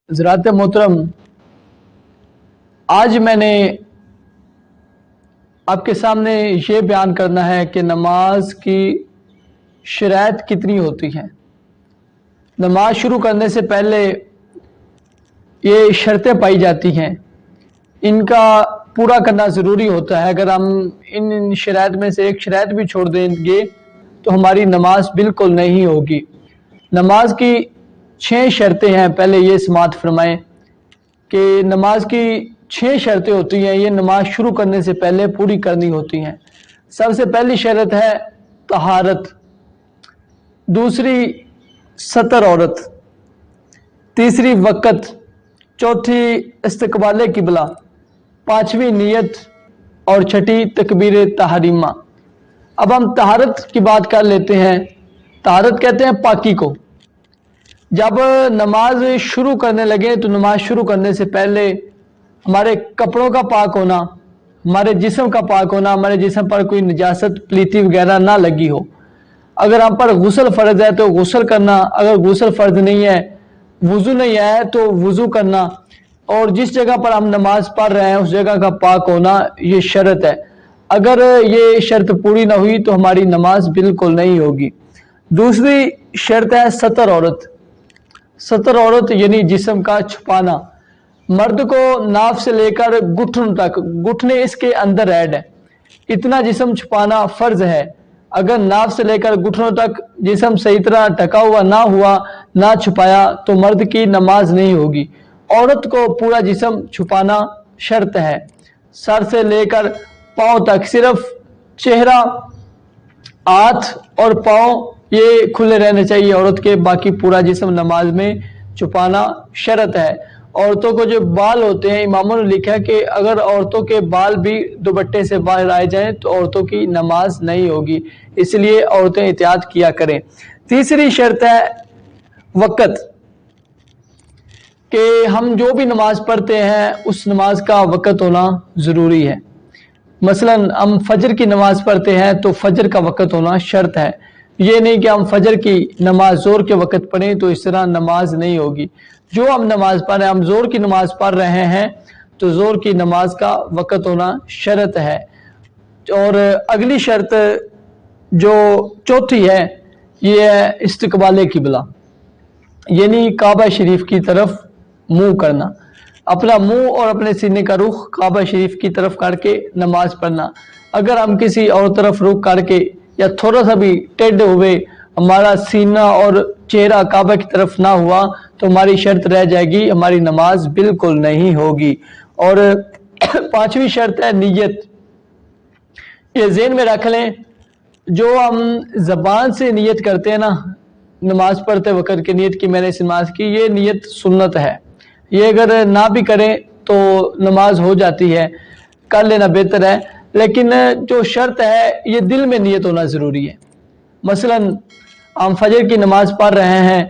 हज़रात मोहतरम, आज मैंने आपके सामने ये बयान करना है कि नमाज की शराइत कितनी होती हैं। नमाज शुरू करने से पहले ये शर्तें पाई जाती हैं, इनका पूरा करना ज़रूरी होता है। अगर हम इन शराइत में से एक शराइत भी छोड़ देंगे तो हमारी नमाज बिल्कुल नहीं होगी। नमाज की 6 शर्तें हैं। पहले ये समाअत फरमाएं कि नमाज की 6 शर्तें होती हैं, ये नमाज शुरू करने से पहले पूरी करनी होती हैं। सबसे पहली शर्त है तहारत, दूसरी सतर औरत, तीसरी वक़्त, चौथी इस्तकबाल किबला, पांचवी नियत और छठी तकबीर तहरीमा। अब हम तहारत की बात कर लेते हैं। तहारत कहते हैं पाकी को। जब नमाज शुरू करने लगे तो नमाज शुरू करने से पहले हमारे कपड़ों का पाक होना, हमारे जिस्म का पाक होना, हमारे जिस्म पर कोई निजासत प्लीति वगैरह ना लगी हो। अगर हम पर गुस्ल फ़र्ज है तो गुस्ल करना, अगर गुस्ल फ़र्ज नहीं है, वुज़ू नहीं है तो वुज़ू करना, और जिस जगह पर हम नमाज पढ़ रहे हैं उस जगह का पाक होना ये शर्त है। अगर ये शर्त पूरी ना हुई तो हमारी नमाज बिल्कुल नहीं होगी। दूसरी शर्त है सतर औरत। सतर औरत यानी जिस्म का छुपाना। मर्द को नाफ से लेकर घुटन तक, घुटने इसके अंदर ऐड है, इतना जिस्म छुपाना फ़र्ज है। अगर नाफ से लेकर घुटनों तक जिस्म सही तरह ढका हुआ ना हुआ, ना छुपाया, तो मर्द की नमाज नहीं होगी। औरत को पूरा जिस्म छुपाना शर्त है। सर से लेकर पाँव तक, सिर्फ चेहरा, हाथ और पाँव ये खुले रहने चाहिए औरत के, बाकी पूरा जिस्म नमाज में छुपाना शर्त है। औरतों को जो बाल होते हैं, इमामों ने लिखा है कि अगर औरतों के बाल भी दुपट्टे से बाहर आए जाएं तो औरतों की नमाज नहीं होगी, इसलिए औरतें एहतियात किया करें। तीसरी शर्त है वक़्त, कि हम जो भी नमाज पढ़ते हैं उस नमाज का वक़्त होना ज़रूरी है। मसलन हम फजर की नमाज पढ़ते हैं तो फजर का वक़्त होना शर्त है। ये नहीं कि हम फजर की नमाज ज़ोर के वक़्त पढ़ें तो इस तरह नमाज नहीं होगी। जो हम नमाज पढ़ रहे हैं, हम ज़ोर की नमाज पढ़ रहे हैं तो ज़ोर की नमाज का वक़्त होना शर्त है। और अगली शर्त जो चौथी है ये है इस्तकबाल किबला, यानी काबा शरीफ की तरफ मुँह करना। अपना मुंह और अपने सीने का रुख काबा शरीफ की तरफ करके नमाज पढ़ना। अगर हम किसी और तरफ रुख करके या थोड़ा सा भी टेढ़े हुए हमारा सीना और चेहरा काबा की तरफ ना हुआ तो हमारी शर्त रह जाएगी, हमारी नमाज बिल्कुल नहीं होगी। और पांचवी शर्त है नियत। ये ज़हन में रख लें, जो हम ज़बान से नियत करते हैं ना, नमाज पढ़ते वक़्त की नियत की मैंने इस नमाज की, ये नियत सुन्नत है। ये अगर ना भी करें तो नमाज हो जाती है, कर लेना बेहतर है। लेकिन जो शर्त है ये दिल में नियत होना ज़रूरी है। मसलन हम फजर की नमाज पढ़ रहे हैं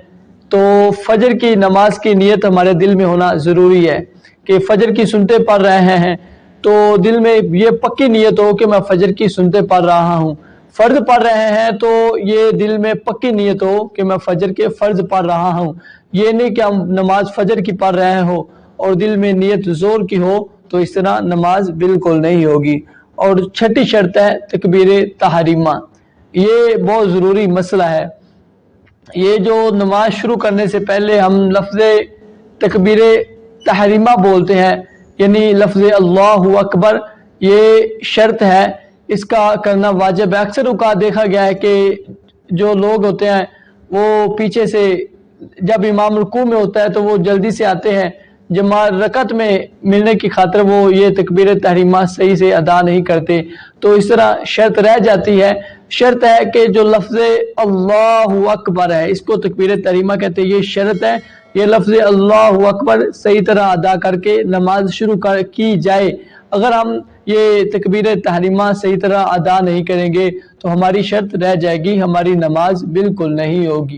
तो फजर की नमाज की नियत हमारे दिल में होना ज़रूरी है कि फ़जर की सुनते पढ़ रहे हैं तो दिल में ये पक्की नियत हो कि मैं फ़जर की सुनते पढ़ रहा हूँ। फ़र्ज पढ़ रहे हैं तो ये दिल में पक्की नियत हो कि मैं फ़जर के फ़र्ज पढ़ रहा हूँ। ये नहीं कि हम नमाज फ़जर की पढ़ रहे हो और दिल में नियत ज़ोर की हो, तो इस तरह नमाज बिल्कुल नहीं होगी। और छठी शर्त है तकबीर तहरीमा। ये बहुत ज़रूरी मसला है। ये जो नमाज शुरू करने से पहले हम लफ्ज़ तकबीर तहरीमा बोलते हैं, यानी लफ्ज़ अल्लाहु अकबर, ये शर्त है, इसका करना वाजिब है। अक्सर औक़ात देखा गया है कि जो लोग होते हैं वो पीछे से, जब इमाम रुकू में होता है तो वो जल्दी से आते हैं, जमा रकत में मिलने की खातिर वो ये तकबीर तहरीमा सही से अदा नहीं करते, तो इस तरह शर्त रह जाती है। शर्त है कि जो लफ्ज़ अल्लाहु अकबर है इसको तकबीर तहरीमा कहते हैं, ये शर्त है। ये लफ्ज़ अल्लाहु अकबर सही तरह अदा करके नमाज शुरू की जाए। अगर हम ये तकबीर तहरीमा सही तरह अदा नहीं करेंगे तो हमारी शर्त रह जाएगी, हमारी नमाज बिल्कुल नहीं होगी।